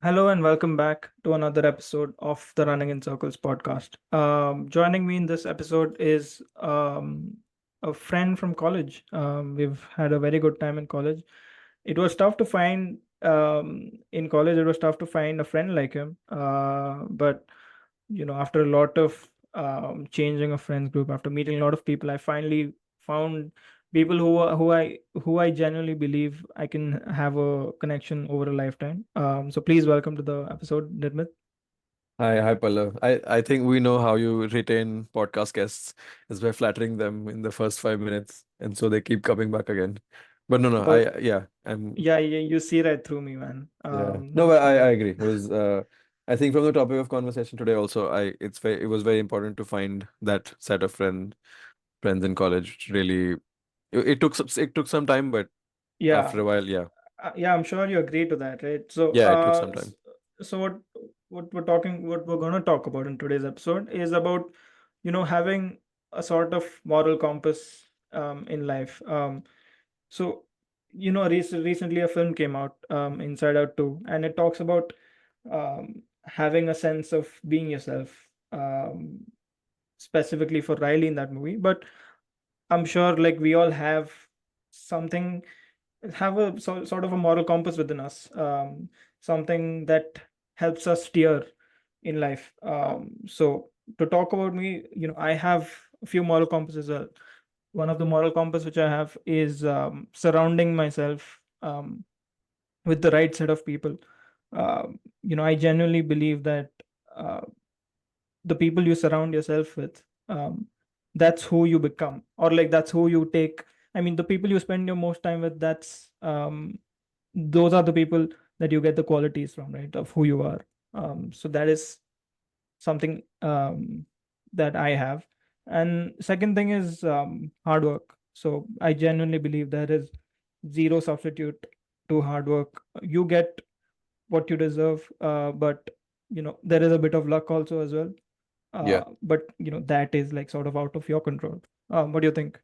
Hello and welcome back to another episode of the Running in Circles podcast. Joining me in this episode is a friend from college. We've had a very good time in college. It was tough to find in college. It was tough to find a friend like him. But after a lot of changing of friends group, after meeting a lot of people, I finally found people who I genuinely believe I can have a connection over a lifetime. So please welcome to the episode, Nirmit. Hi, Pallav. I think we know how you retain podcast guests is by flattering them in the first 5 minutes, and so they keep coming back again. But no, But I'm yeah, you see right through me, man. yeah. No, but I So agree. It was I think from the topic of conversation today also, it was very important to find that set of friends in college. Really, it took some time, but yeah, after a while, yeah, yeah, I'm sure you agree to that, right? So yeah, it took some time. so what we're gonna talk about in today's episode is about having a sort of moral compass in life. So, recently a film came out, Inside Out 2, and it talks about having a sense of being yourself, specifically for Riley in that movie. But I'm sure, like, we all have something, have a sort of a moral compass within us, something that helps us steer in life. So, to talk about me, I have a few moral compasses. One of the moral compass which I have is surrounding myself with the right set of people. I genuinely believe that uh, the people you surround yourself with, that's who you become, or like that's who you take. I mean, the people you spend your most time with, those are the people that you get the qualities from, right, of who you are. So that is something that I have. And second thing is hard work. So I genuinely believe there is zero substitute to hard work. You get what you deserve, but there is a bit of luck also as well. Yeah. But that is like sort of out of your control. What do you think?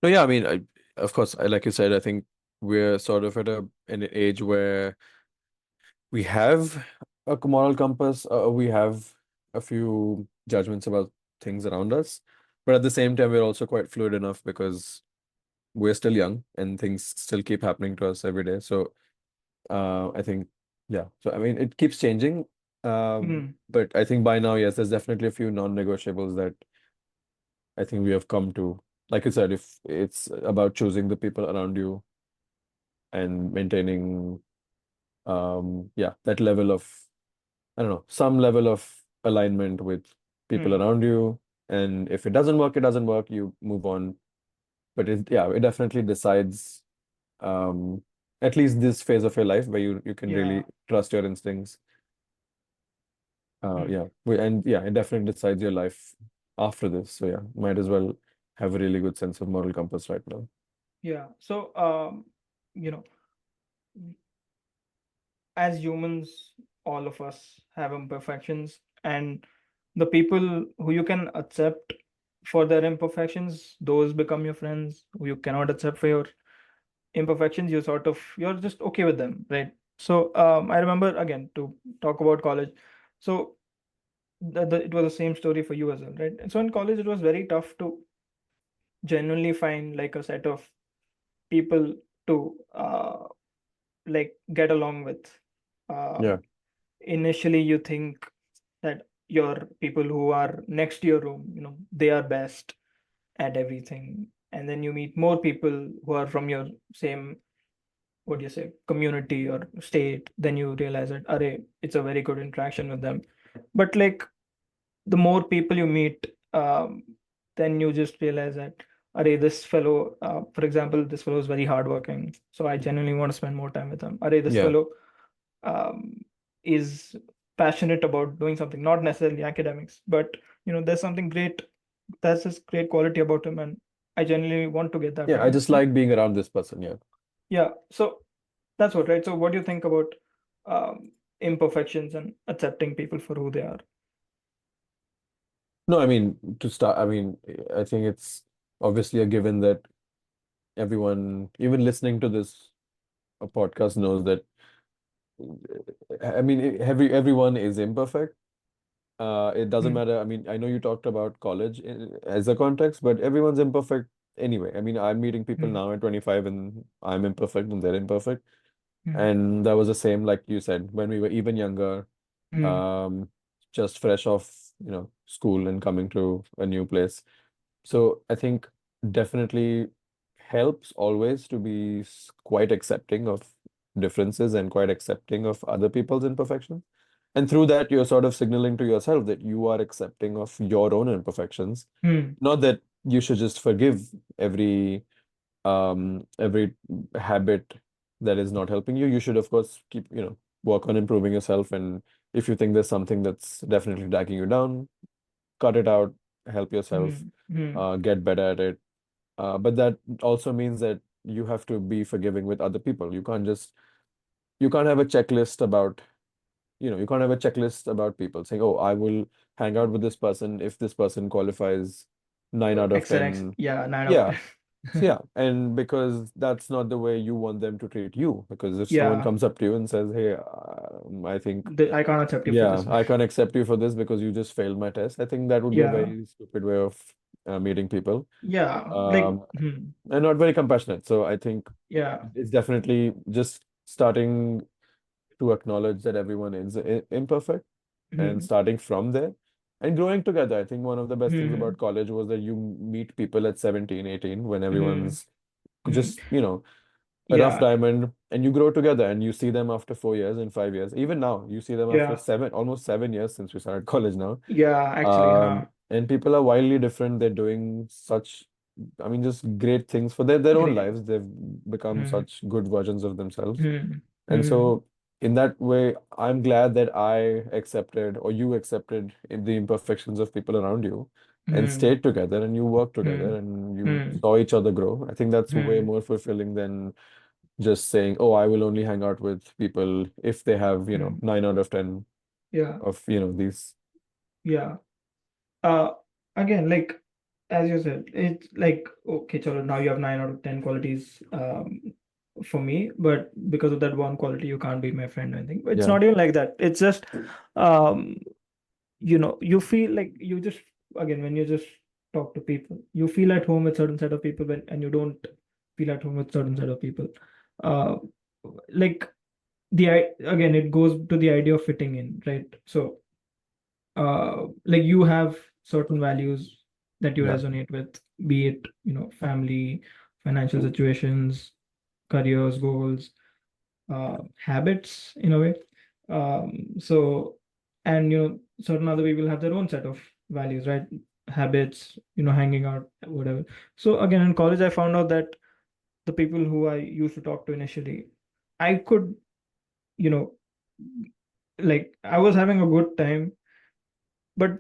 No, yeah, I mean, of course, like you said, I think we're sort of at an age where we have a moral compass. We have a few judgments about things around us, but at the same time, we're also quite fluid enough because we're still young and things still keep happening to us every day. So, I think, yeah. So, I mean, it keeps changing. Hmm. But I think by now, yes, there's definitely a few non-negotiables that I think we have come to. Like you said, if it's about choosing the people around you and maintaining, yeah, that level of I don't know, some level of alignment with people Hmm. around you. And if it doesn't work, it doesn't work, you move on. But yeah, it definitely decides um at least this phase of your life where you can Yeah. really trust your instincts. Hmm. Yeah. And yeah, it definitely decides your life after this. So yeah, might as well have a really good sense of moral compass right now. Yeah. So you know as humans, all of us have imperfections, and the people who you can accept for their imperfections, those become your friends. Who you cannot accept for your imperfections, you're just okay with them, right? So I remember, again, to talk about college. So it was the same story for you as well, right? And so in college, it was very tough to genuinely find like a set of people to like get along with. Yeah. Um, Initially you think that your people who are next to your room, they are best at everything, and then you meet more people who are from your same, what do you say, community or state. Then you realize that, array, it's a very good interaction with them. But like, the more people you meet, then you just realize that, array, this fellow, for example, this fellow is very hardworking, so I genuinely want to spend more time with him. Array, this Yeah. fellow um, is passionate about doing something, not necessarily academics, but there's something great. That's this great quality about him, and I genuinely want to get that Yeah. from I him. just like being around this person. Yeah. Yeah. So that's what, right? So what do you think about imperfections and accepting people for who they are? No, I mean, to start, I mean, I think it's obviously a given that everyone, even listening to this podcast, knows that I mean, everyone is imperfect. It doesn't Mm, matter. I mean, I know you talked about college as a context, but everyone's imperfect anyway. I mean, I'm meeting people mm, now at 25 and I'm imperfect and they're imperfect. mm, And that was the same, like you said, when we were even younger, mm, um, just fresh off, school and coming to a new place. So I think definitely helps always to be quite accepting of differences and quite accepting of other people's imperfections. And through that, you're sort of signaling to yourself that you are accepting of your own imperfections. mm. Not that you should just forgive every habit that is not helping you. You should, of course, keep, work on improving yourself. And if you think there's something that's definitely dragging you down, cut it out, help yourself, Mm, mm. get better at it. But that also means that you have to be forgiving with other people. You can't have a checklist about, you can't have a checklist about people saying, oh, I will hang out with this person if this person qualifies 9 out of Excellent. 10. Yeah, 9 out of Yeah. So 10. yeah, and because that's not the way you want them to treat you. Because if someone Yeah, comes up to you and says, hey, I think, I can't accept you for yeah, this one. I can't accept you for this because you just failed my test, I think that would be a Yeah, very stupid way of meeting people. yeah, like, Um, and not very compassionate. So I think yeah, it's definitely just starting to acknowledge that everyone is imperfect and hmm, starting from there and growing together. I think one of the best things hmm, about college was that you meet people at 17, 18 when hmm, everyone's hmm, just, a rough yeah, diamond and you grow together and you see them after 4 years and 5 years. Even now, you see them after yeah, almost 7 years since we started college now. yeah, actually, huh? And people are wildly different. They're doing such, I mean, just great things for their own Great. lives. They've become Hmm, such good versions of themselves. hmm, And hmm, so, in that way, I'm glad that I accepted or you accepted the imperfections of people around you and hmm, stayed together and you worked hmm, together and you hmm, saw each other grow. I think that's way hmm, more fulfilling than just saying, oh, I will only hang out with people if they have, hmm. 9 out of 10 Yeah, of, these. yeah. Uh, Again, like as you said, it's like okay, chalo, now you have 9 out of 10 qualities for me, but because of that one quality, you can't be my friend or anything. It's Yeah, not even like that. It's just um, you feel like you just again when you just talk to people, you feel at home with certain set of people and you don't feel at home with certain set of people. Uh, like again, it goes to the idea of fitting in, right? So like you have certain values that you yeah. resonate with, be it family, financial situations, careers, goals, habits in a way. So and certain other people have their own set of values, right? Habits, hanging out, whatever. So again, in college I found out that the people who I used to talk to initially, I could, you know like I was having a good time, but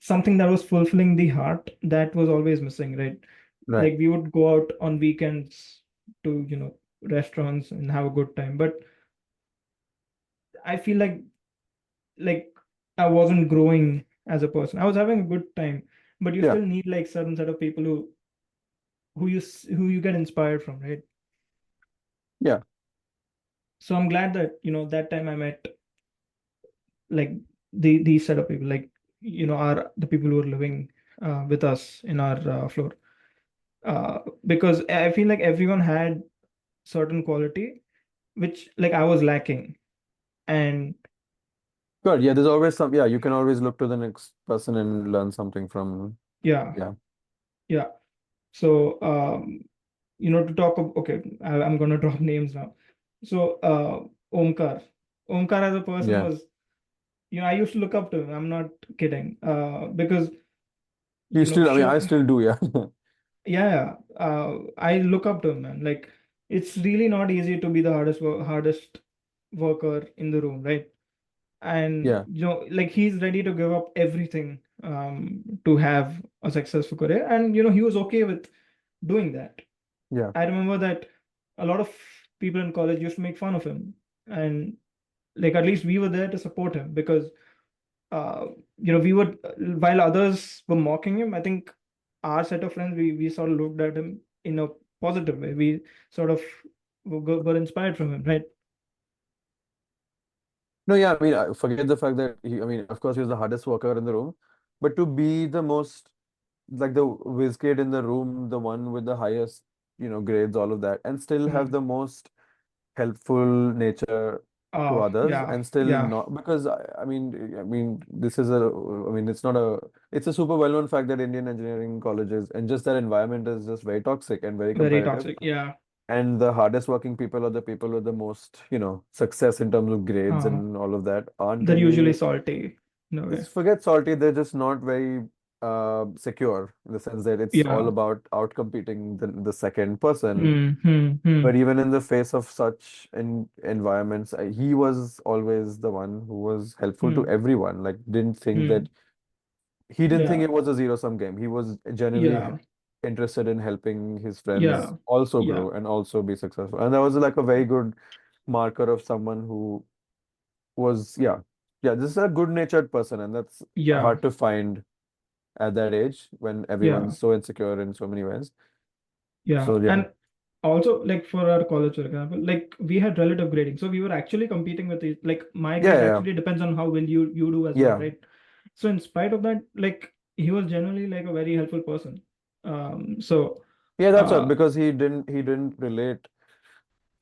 something that was fulfilling the heart, that was always missing, right? Right. Like we would go out on weekends to restaurants and have a good time, but I feel like I wasn't growing as a person. I was having a good time, but you Yeah, still need like certain set of people who you get inspired from, right? yeah. So I'm glad that that time I met like these set of people, like are the people who are living with us in our floor, because I feel like everyone had certain quality which like I was lacking. And Good. Yeah, there's always yeah, you can always look to the next person and learn something from, yeah, yeah, yeah. So to talk okay, I'm gonna drop names now. So Omkar, Omkar as a person yeah. was, I used to look up to him. I'm not kidding. Because You still, I mean, show I still do, yeah. yeah, I look up to him, man. Like it's really not easy to be the hardest worker in the room, right? And Yeah, like he's ready to give up everything to have a successful career, and he was okay with doing that. yeah, I remember that a lot of people in college used to make fun of him, and like at least we were there to support him, because uh we would, while others were mocking him, I think our set of friends, we sort of looked at him in a positive way. We sort of were inspired from him, right? No, yeah, I mean, I forget the fact that I mean, of course, he was the hardest worker in the room, but to be the most, like the whiz kid in the room, the one with the highest, grades, all of that, and still have Hmm. the most helpful nature to Oh, others, yeah, and still yeah, not, because I mean, this is I mean, it's a super well-known fact that Indian engineering colleges and just that environment is just very toxic and very very competitive. toxic. Yeah. And the hardest working people are the people with the most, success in terms of grades Uh, and all of that aren't they're usually really, salty. No way. just forget salty, they're just not very secure in the sense that it's all Yeah. about outcompeting the second person. Hmm. Hmm. Hmm. But even in the face of such environments, he was always the one who was helpful to Hmm. everyone. Like, Hmm. he didn't think Yeah. it was a zero-sum game. He was genuinely Yeah. interested in helping his friends Yeah. also Yeah. grow and also be successful. And that was like a very good marker of someone who was, yeah, this is a good-natured person, and that's Yeah. hard to find at that age when Yeah. everyone's so insecure in so many ways. Yeah. So yeah, And also, like for our college, for example, like we had relative grading. So we were actually competing with it. Like my yeah, grade yeah, actually depends on how well you do as well, yeah, right? So in spite of that, like he was generally like a very helpful person. So yeah. That's what, uh because he didn't relate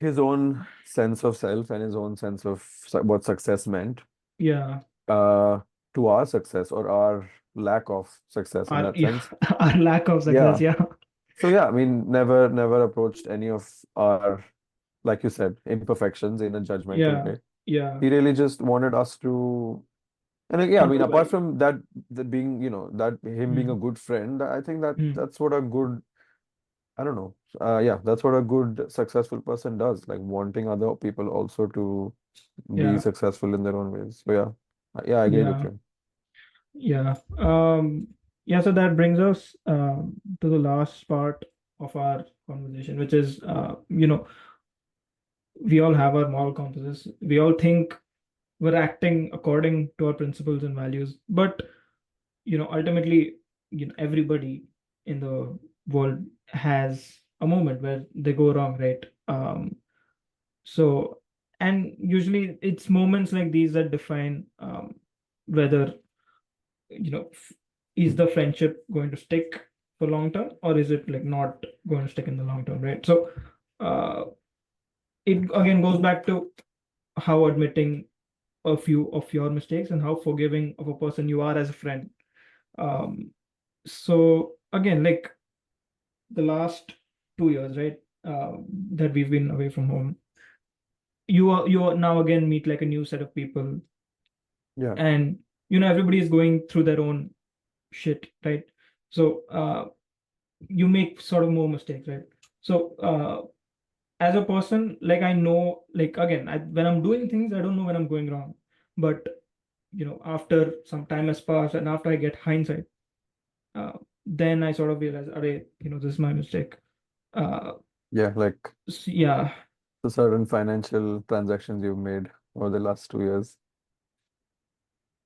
his own sense of self and his own sense of what success meant yeah, uh to our success or our lack of success in our that yeah, sense. our lack of success, Yeah. yeah. So yeah, I mean, never approached any of our, like you said, imperfections in a judgmental Yeah, way. yeah. He really just wanted us to, and like, yeah, I To mean, do apart well. from that being, that him being a Hmm. good friend, I think that Hmm. that's what a good, I don't know. Yeah, that's what a good successful person does, like wanting other people also to be Yeah, successful in their own ways. So yeah, yeah, I agree with yeah, you. yeah. Yeah, so that brings us to the last part of our conversation, which is we all have our moral compasses. We all think we're acting according to our principles and values, but ultimately, everybody in the world has a moment where they go wrong, right? So, and usually it's moments like these that define whether you know f- is the friendship going to stick for long term, or is it like not going to stick in the long term, right? So uh, it again goes back to how admitting a few of your mistakes and how forgiving of a person you are as a friend. um, so again, like the last 2 years, right, that we've been away from home, you are now again meet like a new set of people, Yeah, and everybody is going through their own shit, right? So you make sort of more mistakes, right? So as a person, like I know, like again, when I'm doing things, I don't know when I'm going wrong, but after some time has passed and after I get hindsight, uh, then I sort of realize, okay, this is my mistake. uh yeah, like yeah. the certain financial transactions you've made over the last 2 years.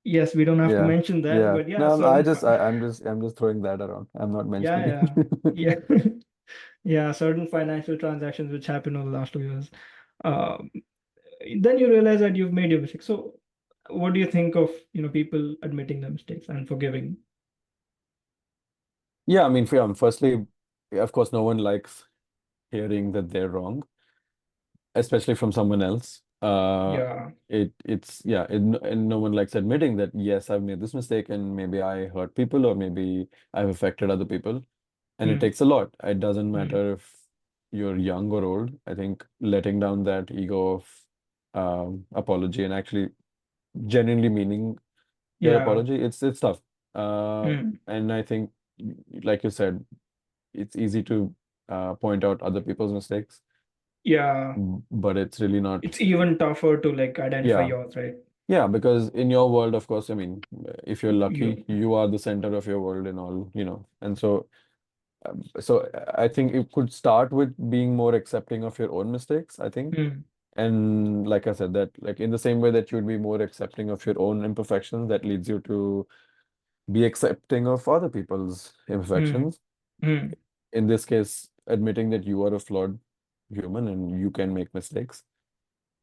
Yes, we don't have to Yeah, mention that, yeah. but yeah, No, I certain just I'm just throwing that around. I'm not yeah, mentioning yeah, it. yeah. Yeah, certain financial transactions which happened over the last 2 years. Um, then you realize that you've made your mistake. So, what do you think of people admitting their mistakes and forgiving? Yeah, I mean, firstly, of course, no one likes hearing that they're wrong, especially from someone else. Yeah. It's yeah, and no one likes admitting that yes, I've made this mistake and maybe I hurt people or maybe I've affected other people. And it Hmm. takes a lot. It doesn't Hmm. matter if you're young or old. I think letting down that ego of apology and actually genuinely meaning your Yeah. apology, it's tough. Uh, Hmm. and I think, like you said, it's easy to point out other people's mistakes, Yeah. but it's really not. It's even tougher to like identify Yeah, yours, right? yeah, because in your world, of course, I mean, if you're lucky, You. you are the center of your world and all, and so I think it could start with being more accepting of your own mistakes, I think. Hmm. And like I said, that like in the same way that you'd be more accepting of your own imperfections, that leads you to be accepting of other people's Hmm. imperfections. Hmm. In this case, admitting that you are a flawed human and you can make mistakes,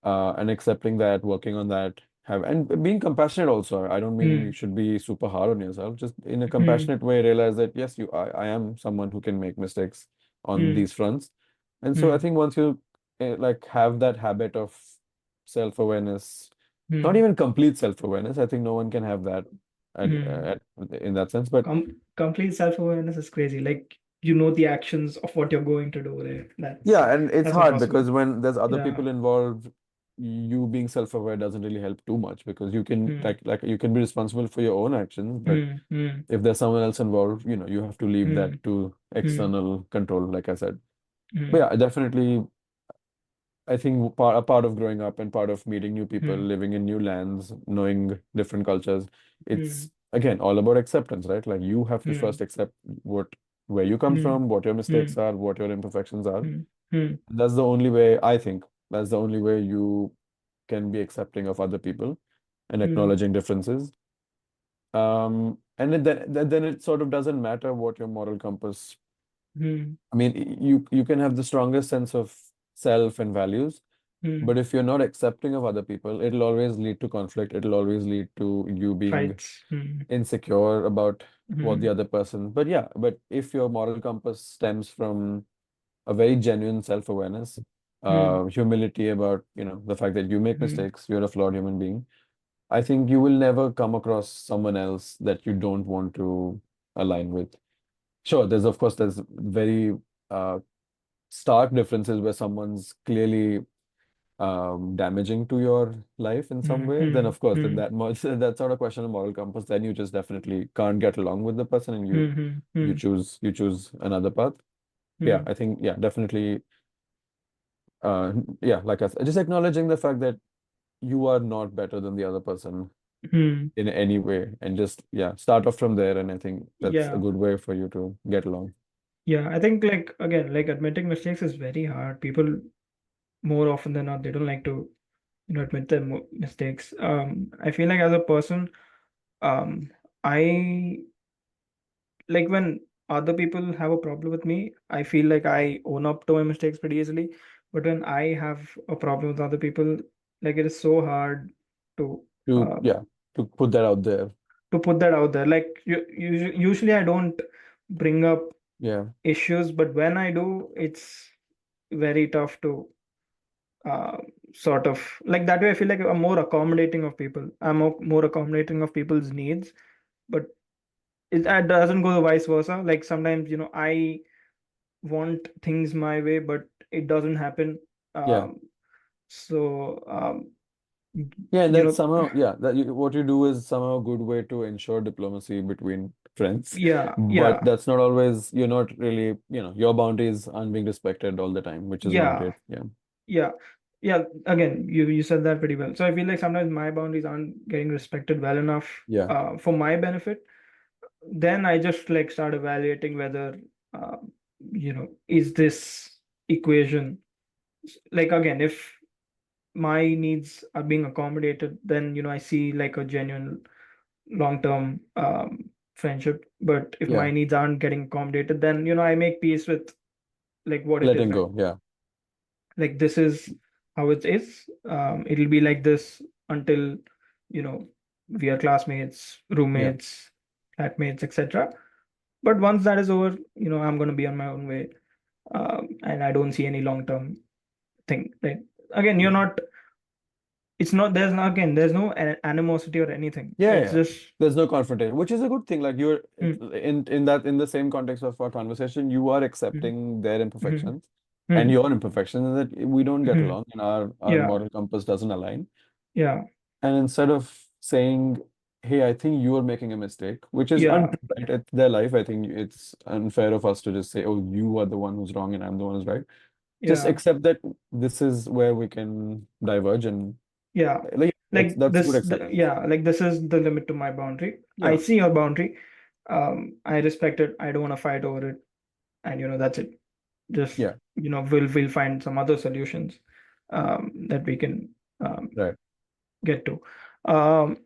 and accepting that, working on that. have, and being compassionate also. I don't mean you Hmm. should be super hard on yourself. Just in a Hmm. compassionate way, realize that yes, I am someone who can make mistakes on Hmm. these fronts. And so I Hmm. think once you like have that habit of self-awareness, not Hmm. even complete self-awareness, I think no one can have that Hmm. in that sense. But Complete self-awareness is crazy. Like you know the actions of what you're going to do. Right? yeah, and it's That's hard impossible. because when there's other Yeah. people involved, you being self-aware doesn't really help too much because you can Hmm. like you can be responsible for your own actions, but Hmm. Hmm. if there's someone else involved, you have to leave Hmm. that to Hmm. external control, like I said. But Hmm. yeah, definitely, I think a part of growing up and part of meeting new people, Hmm. living in new lands, knowing different cultures, Hmm. it's again all about acceptance, right? Like you have to Hmm. first accept where you come Hmm. from, what your mistakes Hmm. are, what your imperfections are. Hmm. Hmm. That's the only way, I think, that's the only way you can be accepting of other people and Hmm. acknowledging differences. And then it sort of doesn't matter what your moral compass. Hmm. I mean, you can have the strongest sense of self and values, Hmm. but if you're not accepting of other people, it'll always lead to conflict. It'll always lead to you being Fights. Hmm. insecure about what the Hmm. other person. But yeah, but if your moral compass stems from a very genuine self-awareness, Hmm. humility about, the fact that you make Hmm. mistakes, you're a flawed human being, I think you will never come across someone else that you don't want to align with. Sure, there's very uh, stark differences where someone's clearly damaging to your life in some Hmm. way. Then Hmm. of course Hmm. that much that's not a question of moral compass. Then you just definitely can't get along with the person and you Hmm. Hmm. you Hmm. choose you choose another path. Yeah, Hmm. I think yeah, definitely uh yeah, like I said, just acknowledging the fact that you are not better than the other person Hmm. in any way and just yeah, start off from there and I think that's a Yeah. good way for you to get along. Yeah. I think like again, like admitting mistakes is very hard. People more often than not, they don't like to, admit their mistakes. I feel like as a person, um, I like when other people have a problem with me, I feel like I own up to my mistakes pretty easily. But when I have a problem with other people, like it is so hard to To um, yeah, to put that out there. put that out there. Like usually I don't bring up Yeah. issues, but when I do, it's very tough to uh, sort of like that way. I feel like I'm more accommodating of people. I'm more accommodating of people's needs, but that doesn't go the vice versa. Like sometimes, I want things my way, but it doesn't happen. Yeah. Um, so, Yeah, and you that's know, somehow, yeah, what you do is somehow a good way to ensure diplomacy between friends. yeah, But yeah, that's not always, you're not really, your boundaries aren't being respected all the time, which is not yeah, great. Yeah. yeah, yeah. Again, you said that pretty well. So I feel like sometimes my boundaries aren't getting respected well enough Yeah. for my benefit. Then I just like start evaluating whether, uh, is this equation like again, if my needs are being accommodated, then I see like a genuine long-term friendship. But if Yeah. my needs aren't getting accommodated, then I make peace with like what it is Letting right go. Yeah. like this is how it is. It'll be like this until you know we are classmates, Yeah. roommates, flatmates, etc. But once that is over, I'm going to be on my own way, and I don't see any long-term thing. Like again, you're not. It's not. There's not again. There's no animosity or anything. Yeah. It's Yeah. just. There's no confrontation, which is a good thing. Like Hmm, in the same context of our conversation, you are hmm, accepting their hmm, imperfections and hmm, your imperfections, and that we don't get hmm. along and our Yeah, moral compass doesn't align. yeah, And instead of saying, hey, I think you are making a mistake, which is yeah, untrue, right? It's their life. I think it's unfair of us to just say, oh, you are the one who's wrong and I'm the one who's right. Just yeah, accept that this is where we can diverge and yeah. like Like that's good this, acceptance. yeah, like this is the limit to my boundary. I Yeah, see your boundary. I respect it. I don't want to fight over it, and that's it. Just yeah, we'll find some other solutions that we can right. get to.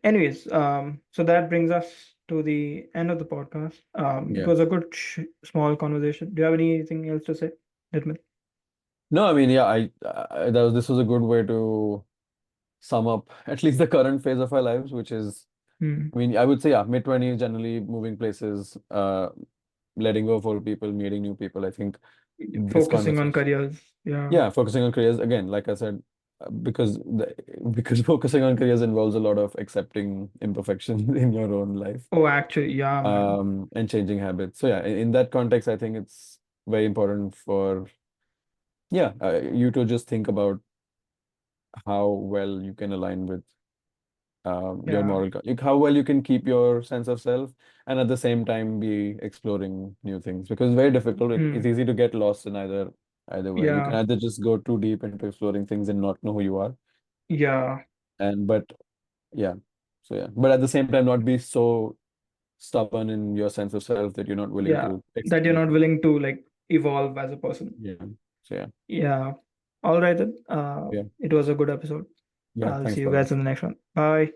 Anyways, so that brings us to the end of the podcast. It Yeah. was a good small conversation. Do you have anything else to say, Nirmit? No, I mean, yeah, this was a good way to sum up at least the current phase of our lives, which is, Hmm. I mean, I would say, yeah, mid-20s, generally moving places, letting go of old people, meeting new people. I think this Focusing on conversation, careers. Yeah. yeah, focusing on careers again, like I said, because focusing on careers involves a lot of accepting imperfections in your own life, Oh, actually, yeah, man. and changing habits. So yeah, in that context, I think it's very important for, yeah, you to just think about how well you can align with your Yeah. like how well you can keep your sense of self and at the same time be exploring new things, because it's very difficult. It's Hmm. easy to get lost in either way. You can Yeah. either just go too deep into exploring things and not know who you are, Yeah. and but yeah, so yeah, but at the same time not be so stubborn in your sense of self that you're not willing Yeah. to That you're explore. not willing to like evolve as a person. Yeah, so yeah, Yeah. All right then. yeah, It was a good episode. yeah, I'll thanks see you for that. guys in the next one. Bye.